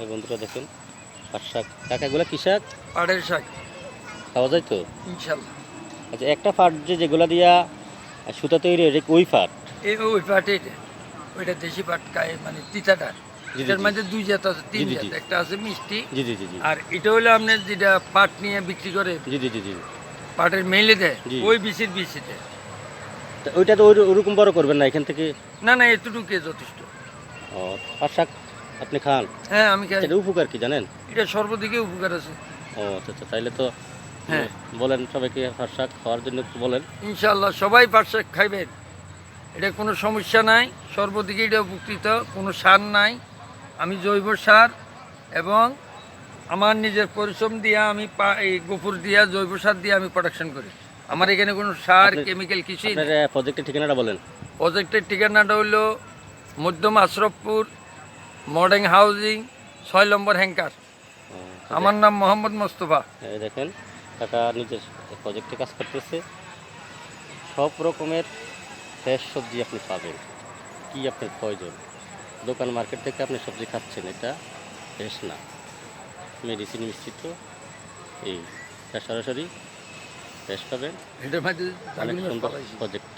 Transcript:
এই বন্ধুরা দেখেন পাট শাক, কাকাগুলো কি শাক? পাটের শাক খাওয়া যায় তো? ইনশাল্লাহ। আচ্ছা, একটা পাট যেগুলা দিয়া সুতা তৈরি হয়, এটা কি ওই পাট? ওই পাট এটা, ওইটা দেশি পাট খায়, মানে তিতাটা। জি জি এটার জি মধ্যে দুই জাত আছে, জি তিন জি জি জাত, একটা আছে মিষ্টি, জি জি জি জি আর এটা হলো আপনার যেটা পাট নিয়ে বিক্রি করে, জি জি জি জি পাটের মেলে দেয়, জি। ওই বিচির বিচিতে। তা ওইটা তো ওরকম বড় করবেন না এখান থেকে? না না, এতটুকুই যথেষ্ট। ও, পাট শাক আপনি খান? হ্যাঁ আমি আচ্ছা, খাই। এটা উপকার কি জানেন? এটা সর্বদিকে উপকার আছে। ও আচ্ছা আচ্ছা, তাইলে তো হ্যাঁ বলেন সবাইকে পাট শাক খাওয়ার জন্য একটু বলেন। ইনশাল্লাহ সবাই পাট শাক খাইবেন, এটা কোনো সমস্যা নাই। সর্বদিকে এটা উপকৃত, কোনো সার নাই। আমি জৈব সার এবং আমার নিজের পরিশ্রম দিয়ে আমি এই গোবর দিয়া জৈব সার দিয়ে আমি প্রোডাকশন করি। আমার এখানে কোনো সার আপনি কেমিক্যাল কিছুই আপনার নেই। প্রজেক্টের ঠিকানাটা বলেন। প্রজেক্টের ঠিকানাটা হলো মধ্যম আশরফপুর, মডার্ন হাউজিং, 6 নম্বর হ্যাঙ্কার। ও, আমার নাম মোহাম্মদ মোস্তফা। এই দেখেন কাকা নিজের প্রজেক্টে কাজ করতেছে। সব রকমের ফ্রেশ সবজি আপনি পাবেন, কি আপনার প্রয়োজন। দোকান মার্কেট থেকে আপনি সবজি খাচ্ছেন, এটা ফ্রেশ না, মেডিসিন মিশ্রিত। এই এটা সরাসরি ফ্রেশ পাবেন। এটার মধ্যে অনেক জাগুলি মাছ সুন্দর পালাইছি। প্রজেক্ট।